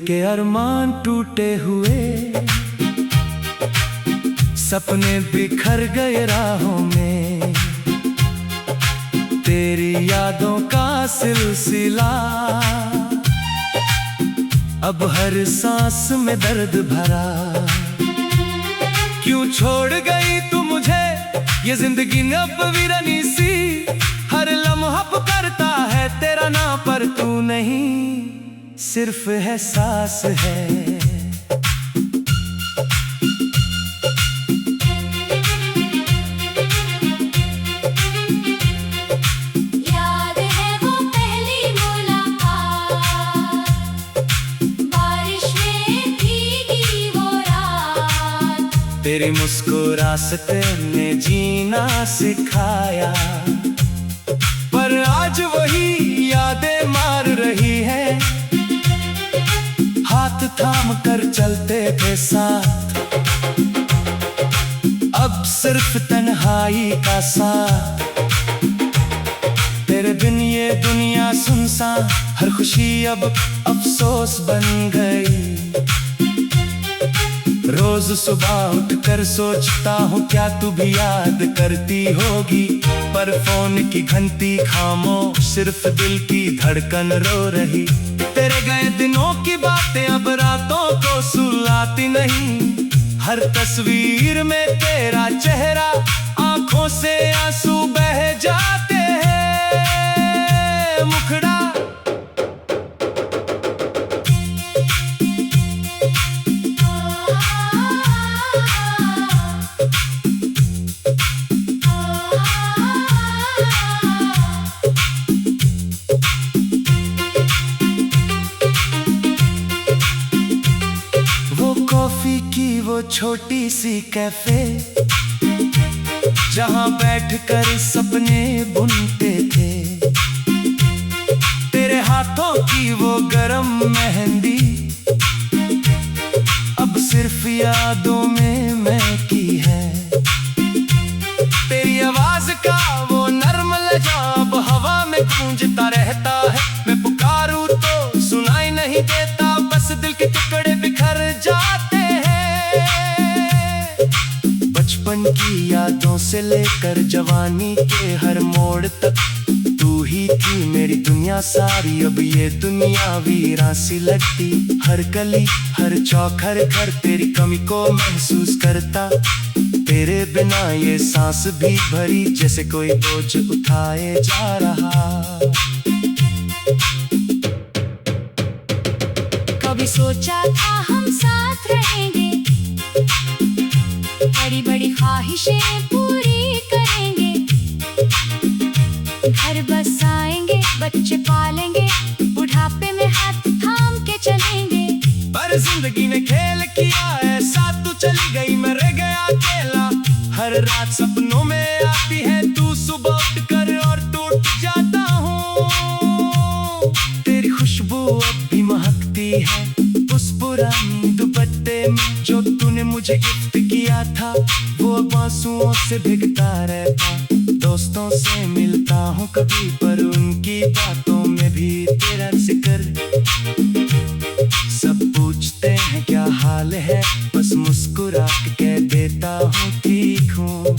के अरमान टूटे हुए, सपने बिखर गए राहों में, तेरी यादों का सिलसिला अब हर सांस में दर्द भरा। क्यों छोड़ गई तू मुझे, ये जिंदगी अब वीरानी सी, हर लम्हा पुकारता है तेरा नाम पर तू नहीं, सिर्फ एहसास है। तेरी मुस्कुराहट ने जीना सिखाया, पर आज वही यादें मार रही है। हाथ थाम कर चलते थे साथ, अब सिर्फ तन्हाई का साथ। तेरे बिन ये दुनिया सुनसान, हर खुशी अब अफसोस बन गई। रोज सुबह उठकर सोचता हूँ क्या तू भी याद करती होगी, पर फोन की घंटी खामोश, सिर्फ दिल की धड़कन रो रही। तेरे गए दिनों की बातें अब रातों को सुलाती नहीं, हर तस्वीर में तेरा चेहरा, आंखों से आंसू बह जाते हैं। मुखड़ा कॉफी की वो छोटी सी कैफे, जहां बैठकर सपने बुनते थे। तेरे हाथों की वो गरम मेहंदी अब सिर्फ यादों में महकी है। तेरी आवाज का वो नर्म लहजा अब हवा में गूंजता रहता है। मैं पुकारूं तो सुनाई नहीं देता, बस दिल के टुकड़े बिखर जाते हैं। बचपन की यादों से लेकर जवानी के हर मोड़ तक तू ही थी मेरी दुनिया सारी। अब ये दुनिया वीरान सी लगती, हर गली हर चौक हर घर तेरी कमी को महसूस करता। तेरे बिना ये सांस भी भरी, जैसे कोई बोझ उठाए जा रहा। कभी सोचा था हम साथ रहेंगे, बड़ी बड़ी ख्वाहिशें पूरी करेंगे। घर बसाएंगे, बच्चे पालेंगे, बुढ़ापे में हाथ थाम के चलेंगे। पर जिंदगी ने खेल किया ऐसा, तू चली गई मैं रह गया अकेला। हर रात सपनों में आती है तू, सुबह उठकर और टूट जाता हूँ। तेरी खुशबू अब भी महकती है उस पुरानी दुपट्टे में, जो तूने मुझे गिफ्ट किया था। वो आंसुओं से भीगता रहता। दोस्तों से मिलता हूँ कभी, पर उनकी बातों में भी तेरा जिक्र। सब पूछते हैं क्या हाल है, बस मुस्कुरा के कह देता हूँ ठीक हूँ।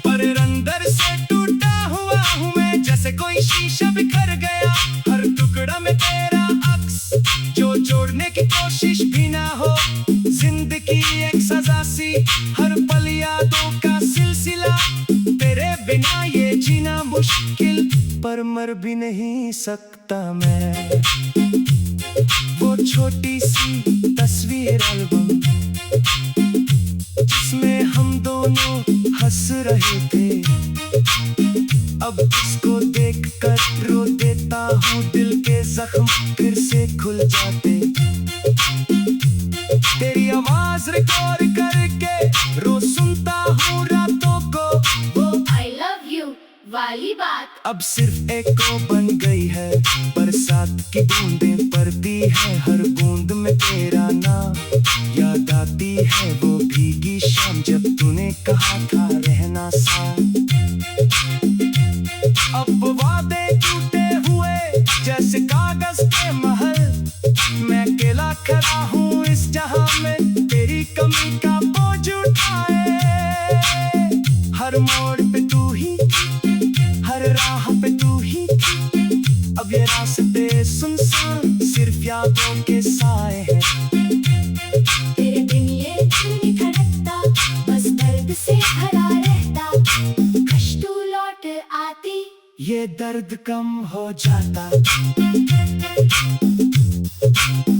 पर अंदर से टूटा हुआ हूँ मैं, जैसे कोई शीशा बिखर गया। हर टुकड़ा में तेरा अक्स, जो जोड़ने की कोशिश भी ना हो। जिंदगी एक सजा सी, हर पल यादों का सिलसिला। तेरे बिना ये जीना मुश्किल, पर मर भी नहीं सकता मैं। वो छोटी सी तस्वीर एल्बम, जिसमें हम दोनों हंस रहे थे, अब इसको देखकर रो देता हूँ। दिल के जख्म फिर से खुल जाते। तेरी आवाज रिकॉर्ड करके रोज सुनता हूँ रातों को। वो I love you वाली बात अब सिर्फ एको बन गई है। बरसात की बूंदें पड़ती है, हर बूंद में तेरा नाम याद आती है। वो भीगी शाम जब तूने कहा था रहना साथ। अब वादे टूटे हुए जैसे कागज के महल, खड़ा हूँ इस जहां में, तेरी कमी का बोझ उठाए। हर मोड़ पे तू ही, हर राह पे तू ही। अब ये रास्ते सुनसान सिर्फ यादों के साए हैं। तेरे बिन ये दिल नहीं धड़कता, बस दर्द से भरा रहता। काश तू लौट आती, ये दर्द कम हो जाता।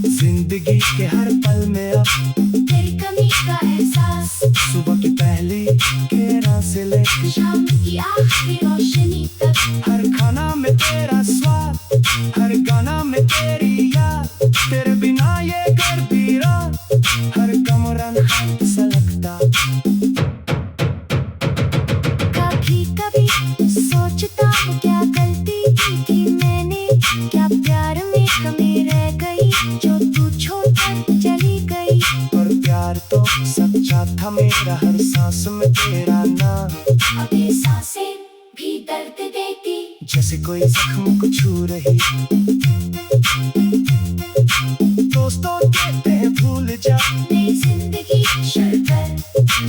जिंदगी के हर पल में अब तेरी कमी का एहसास। सुबह की पहली किरण से लेकर शाम की आखिरी रोशनी तक। हर खाना में तेरा स्वाद, हर गाना में तेरी याद। तेरे बिना ये घर वीरान, हर कमरा खत सा लगता। कभी कभी सोचता हूँ क्या गलती की थी मैंने, क्या प्यार में कमी रह गई जो तू छोड़कर चली गई। पर प्यार तो सच्चा था मेरा, हर सांस में तेरा नाम। अब ये सांसें भी दर्द देती, जैसे कोई जख्म को छू रही। दोस्तों कहते हैं भूल जा नई जिंदगी शुरू कर।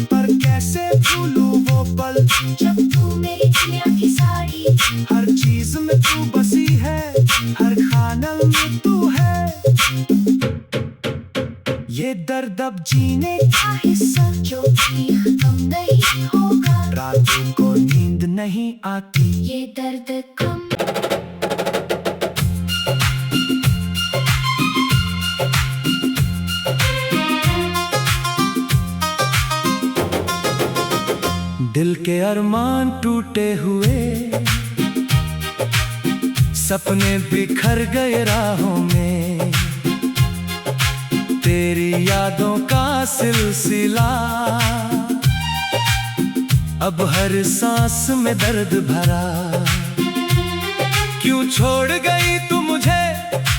पर कैसे भूलूं वो पल जब तू मेरी दुनिया की सारी। हर चीज में तू बसी है, हर खाना में तू है। ये दर्द अब जीने का हिस्सा जो भी खत्म नहीं होगा। रातों को नींद नहीं आती। ये दर्द कम दिल के अरमान टूटे हुए, सपने बिखर गए राहों में। तेरी यादों का सिलसिला, अब हर सांस में दर्द भरा। क्यों छोड़ गई तू मुझे,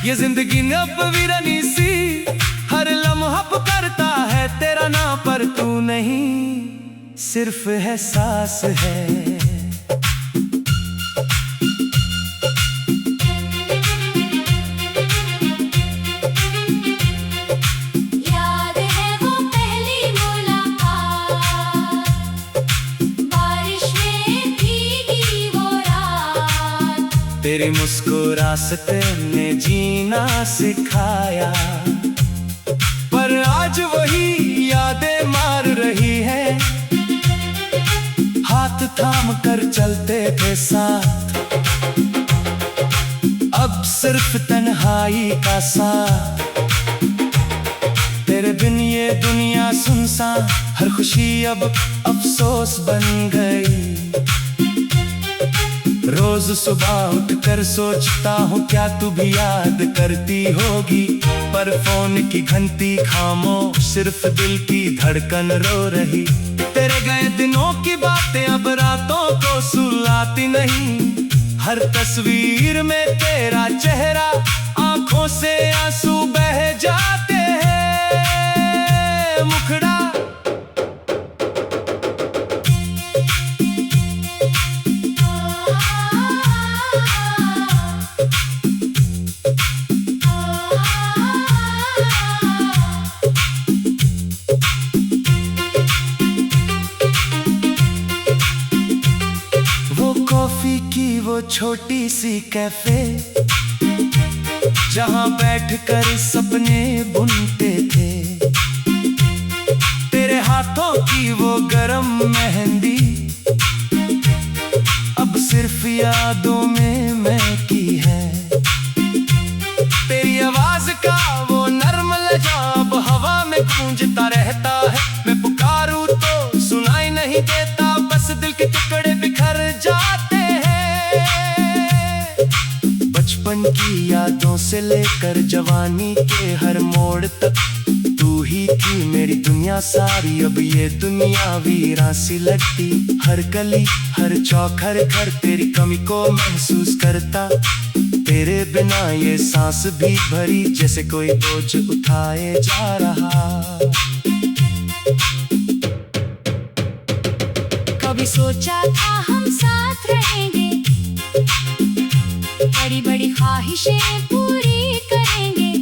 ये जिंदगी न अब वीरानी सी। हर लम्हा पुकारता है तेरा नाम, पर तू नहीं, सिर्फ एहसास है। याद है वो पहली मुलाकात, बारिश में भीगी वो रात। तेरी मुस्कुराहट ने जीना सिखाया, पर आज वही यादें मार रही है। हाथ थाम कर चलते थे साथ, अब सिर्फ तन्हाई का साथ। तेरे बिन ये दुनिया सुनसान, हर खुशी अब अफसोस बन गई। रोज सुबह उठकर सोचता हूँ क्या तू भी याद करती होगी। पर फोन की घंटी खामोश, सिर्फ दिल की धड़कन रो रही। तेरे गए दिनों की बातें अब रातों को सुलाती नहीं। हर तस्वीर में तेरा चेहरा, आंखों से आंसू बह जाते हैं। मुखड़ा वो छोटी सी कैफे, जहां बैठकर सपने बुनते थे। तेरे हाथों की वो गरम मेहंदी, अब सिर्फ यादों में महकी है। तेरी आवाज का वो नर्म लहजा अब हवा में गूंजता रहता है। मैं पुकारूं तो सुनाई नहीं देता, बस दिल के टुकड़े बिखर जाते हैं। बचपन की यादों से लेकर जवानी के हर मोड़ तक, तू ही थी मेरी दुनिया सारी। अब ये दुनिया वीरान सी लगती, हर गली हर चौक हर घर तेरी कमी को महसूस करता। तेरे बिना ये सांस भी भरी, जैसे कोई बोझ उठाए जा रहा। कभी सोचा था हम साथ रहेंगे, बड़ी बड़ी ख्वाहिशें पूरी करेंगे।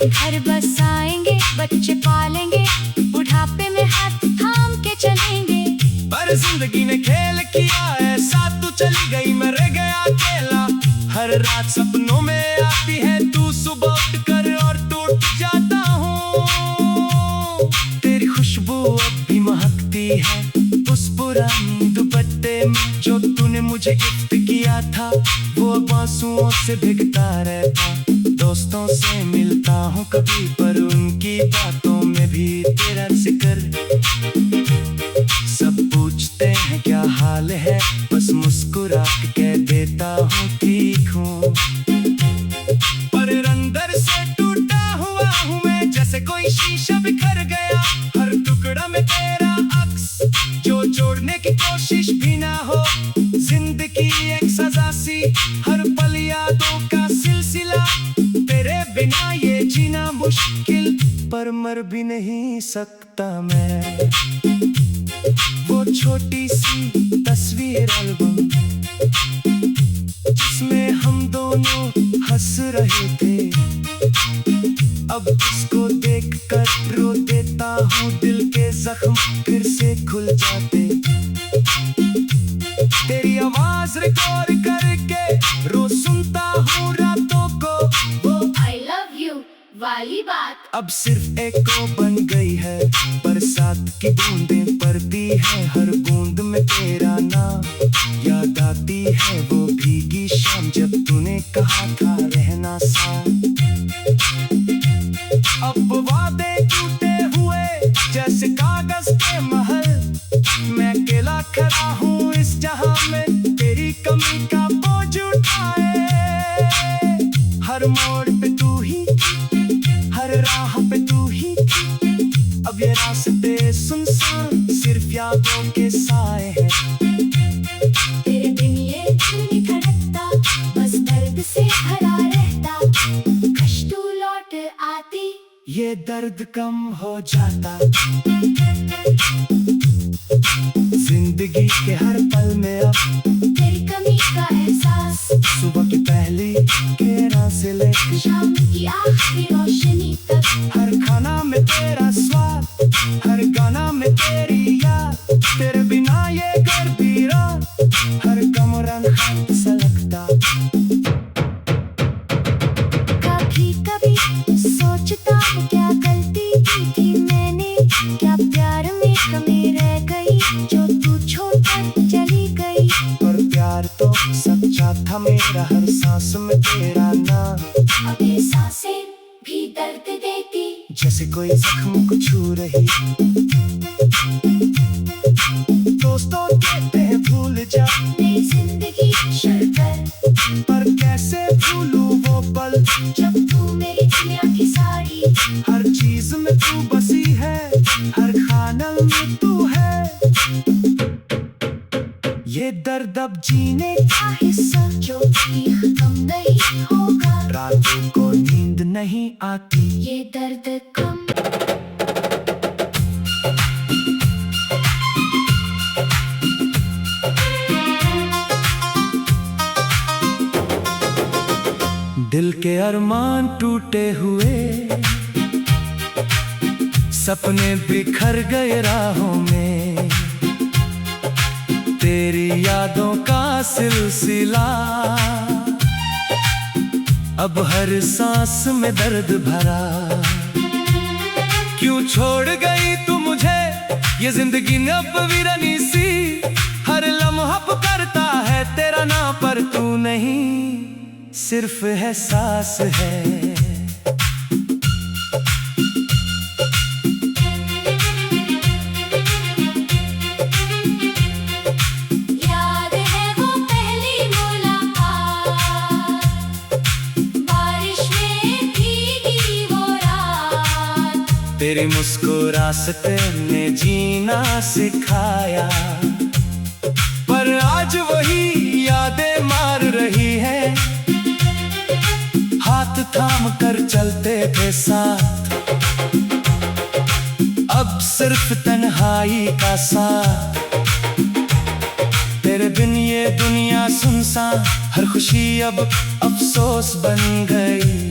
घर बसाएंगे, बच्चे पालेंगे, बुढ़ापे में हाथ थाम के चलेंगे। पर जिंदगी ने खेल किया ऐसा, तू चली गई मैं रह गया अकेला। हर रात सपनों में आती है तू, सुबह उठ कर और टूट जाता हूँ। तेरी खुशबू अब भी महकती है उस पुरानी दुपट्टे में जो तूने मुझे गिफ्ट किया था। वो अब आंसुओं से भीगता रहता। दोस्तों से मिलता हूँ कभी, पर उनकी बातों में भी तेरा जिक्र। सब पूछते हैं क्या हाल है, बस मुस्कुरा के कह देता हूँ ठीक हूँ। पर अंदर से टूटा हुआ हूँ मैं, जैसे कोई शीशा बिखर गया। हर टुकड़ा में तेरा अक्स जो जोड़ने की कोशिश भी ना हो। जिंदगी एक सजा सी, हर पल यादों का सिलसिला। तेरे बिना ये जीना मुश्किल, पर मर भी नहीं सकता मैं। वो छोटी सी तस्वीर एल्बम जिसमें हम दोनों हंस रहे थे, अब इसको देखकर रो देता हूँ। दिल के जख्म फिर से खुल जाते। तेरी आवाज रिकॉर्ड करके रोज सुनता हूँ रातों को। वो I love you वाली बात अब सिर्फ एको बन गई है। बरसात की बूंदें पड़ती है, हर बूंद में तेरा नाम याद आती है। वो भीगी शाम जब तूने कहा था रहना साथ। अब वादे टूटे हुए जैसे कागज के महल। मैं अकेला खड़ा हूँ इस जहां में, तेरी कमी का बोझ उठाए। हर मोड़ पे तू ही, हर राह पे तू ही। अब ये रास्ते सुनसान, सिर्फ यादों के साए हैं। तेरे बिन ये दिल नहीं धड़कता, बस दर्द से भरा रहता। कश तू लौट आती, ये दर्द कम हो जाता। जिंदगी के हर पल में अब तेरी कमी का एहसास। सुबह की पहली किरण से लेकर शाम की आखिरी रोशनी तक, हर खाना में तेरा स्वाद, हर गाना में तेरी याद। तेरे बिना ये घर भी रात, हर कमरा खत सा लगता। कभी कभी सोचता हूँ क्या गलती की थी मैंने, क्या प्यार में कमी रह गई जो तू छोड़कर चली गई। पर प्यार तो सच्चा था मेरा, हर सांस में तेरा नाम। अब ये सांसें भी दर्द देती, जैसे कोई जख्म को छू रही। दोस्तों कहते हैं भूल जा नई जिंदगी शुरू कर, पर कैसे भूलूं वो पल जब तू मेरी दुनिया की सारी। हर चीज में तू बसी है, हर खाना में तू है। ये दर्द अब जीने का हिस्सा जो भी खत्म नहीं होगा। रातों को नींद नहीं आती। ये दर्द कम दिल के अरमान टूटे हुए, सपने बिखर गए राहों में। तेरी यादों का सिलसिला, अब हर सांस में दर्द भरा। क्यों छोड़ गई तू मुझे, ये जिंदगी ने अब वीरानी सी। हर लम्हा पुकारता है तेरा नाम, पर तू नहीं, सिर्फ एहसास है। याद है वो पहली मुलाकात, बारिश में भीगी वो रात। तेरी मुस्कुराहट ने जीना सिखाया, पर आज वही यादें मार रही है। हाथ थाम कर चलते थे साथ, अब सिर्फ तन्हाई का साथ। तेरे बिन ये दुनिया सुनसान, हर खुशी अब अफसोस बन गई।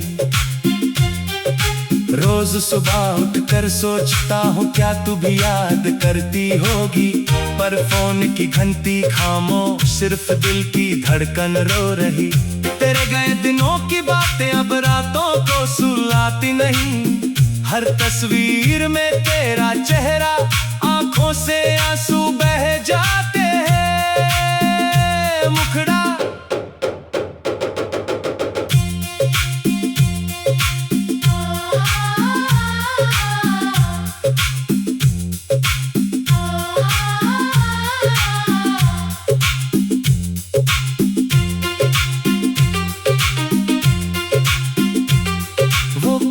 रोज सुबह उठकर सोचता हूँ क्या तू भी याद करती होगी, पर फोन की घंटी खामोश, सिर्फ दिल की धड़कन रो रही। तेरे गए दिनों की बातें अब रातों को सुलाती नहीं, हर तस्वीर में तेरा चेहरा, आंखों से आंसू बह जाते हैं। मुखड़ा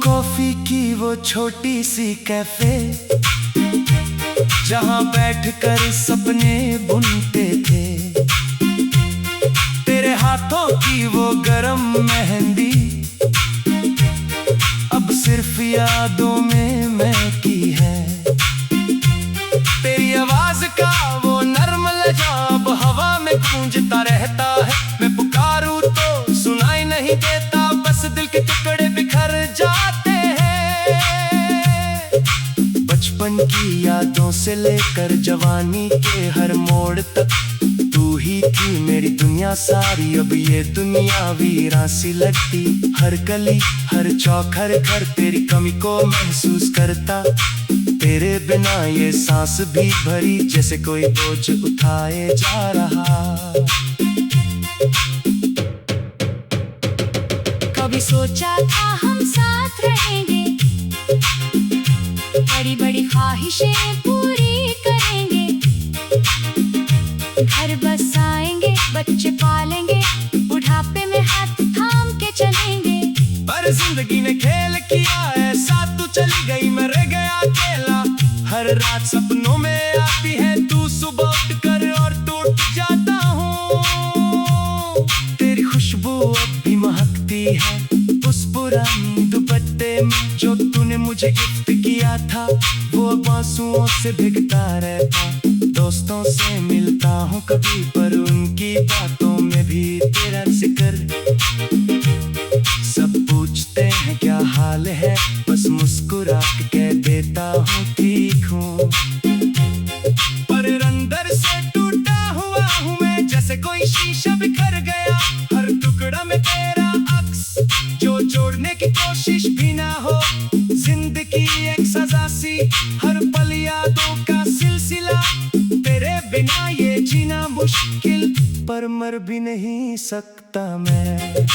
कॉफी की वो छोटी सी कैफे, जहां बैठकर सपने बुनते थे, तेरे हाथों की वो गरम मेहंदी अब सिर्फ यादों में महकी है। तेरी आवाज का वो नर्म लहजा अब हवा में गूंजता रहता है। मैं पुकारूं तो सुनाई नहीं देता, बस दिल के टुकड़े बिखर जाते हैं। बचपन की यादों से लेकर जवानी के हर मोड़ तक तू ही थी मेरी दुनिया सारी। अब ये दुनिया वीरान सी लगती, हर गली हर चौक हर घर तेरी कमी को महसूस करता। तेरे बिना ये सांस भी भरी, जैसे कोई बोझ उठाए जा रहा। कभी सोचा था हम साथ रहेंगे, बड़ी बड़ी ख्वाहिशें पूरी करेंगे, घर बसाएंगे, बच्चे पालेंगे, बुढ़ापे में हाथ थाम के चलेंगे। पर जिंदगी ने खेल किया ऐसा, तू चली गई मैं रह गया अकेला। हर रात सपनों में आती है तू, सुबह उठकर और टूट जाता हूँ। तेरी खुशबू अब भी महकती है उस पुरानी दुपट्टे में जो तूने मुझे गिफ्ट किया था, वो अब आंसुओं से भीगता रहता। दोस्तों से मिलता हूँ कभी, पर उनकी बातों में भी तेरा जिक्र। सब पूछते हैं क्या हाल है, बस मुस्कुरा के कह देता हूँ ठीक हूँ। पर अंदर से टूटा हुआ हूँ मैं, जैसे कोई शीशा बिखर गया। हर टुकड़ा में तेरा अक्स, जो जोड़ने की कोशिश भी ना हो। जिंदगी एक सजा सी, हर पल यादों का सिलसिला। तेरे बिना ये जीना मुश्किल, पर मर भी नहीं सकता मैं।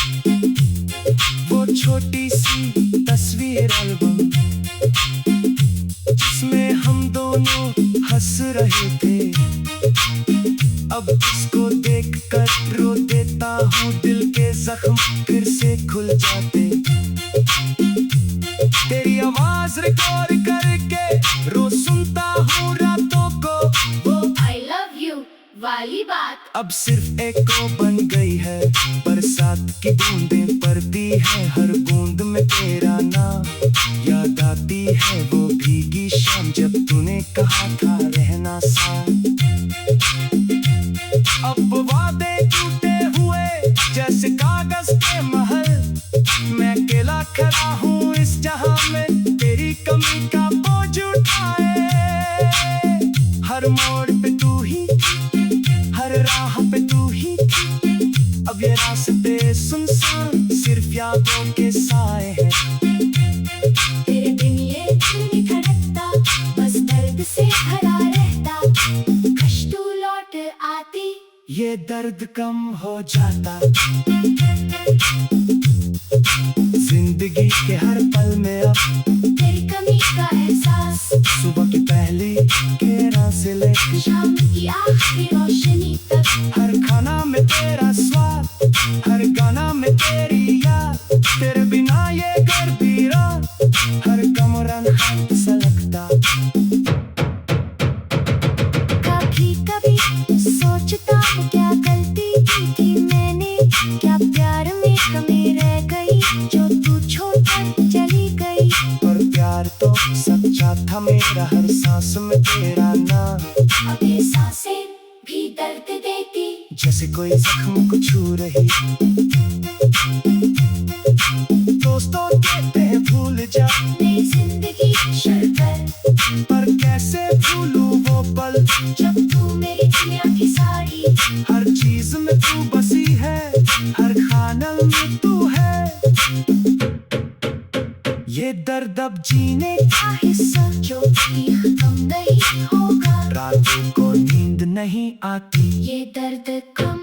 वो छोटी सी तस्वीर एल्बम, जिसमें हम दोनों हंस रहे थे, अब इसको देखकर रो देता हूँ। दिल के जख्म फिर से खुल जाते। तेरी आवाज रिकॉर्ड करके रो सुनता हूँ रातों को। वो I love you वाली बात अब सिर्फ एको बन गई है। बरसात की बूंदें पड़ती है, हर बूंद में तेरा नाम याद आती है। वो भीगी शाम जब तूने कहा था रहना साथ। अब वादे टूटे हुए जैसे कागज के महल, मैं अकेला खड़ा हूँ इस जहां में, तेरी कमी का बोझ उठाए। हर मोड़ पे तू ही, हर राह पे तू ही। अब ये रास्ते सुनसान, सिर्फ यादों के साए हैं। तेरे बिन ये दिल नहीं धड़कता, बस दर्द से भरा रहता। कश तू लौट आती, ये दर्द कम हो जाता। जिंदगी के हर पल में अब तेरी कमी का एहसास, सुबह की पहली किरण से लेकर शाम की आखिरी रोशनी तक। हर खाना में तेरा स्वाद, हर गाना में तेरी याद। तेरे बिना ये घर पीरा, हर कमरा खत सा लगता। कभी कभी सोचता हूँ क्या गलती की थी मैंने, क्या प्यार में कमी रह गई जो तू छोड़कर चली गई। पर प्यार तो सच्चा था मेरा, हर सांस में तेरा नाम। अब ये सांसें भी दर्द देती, जैसे कोई जख्म को छू रही। दोस्तों कहते हैं भूल जा, नहीं जब तू मेरी दुनिया की साड़ी। हर चीज में तू बसी है, हर खानल में तू है। ये दर्द अब जीने का हिस्सा जो भी खत्म नहीं होगा। रातों को नींद नहीं आती। ये दर्द कम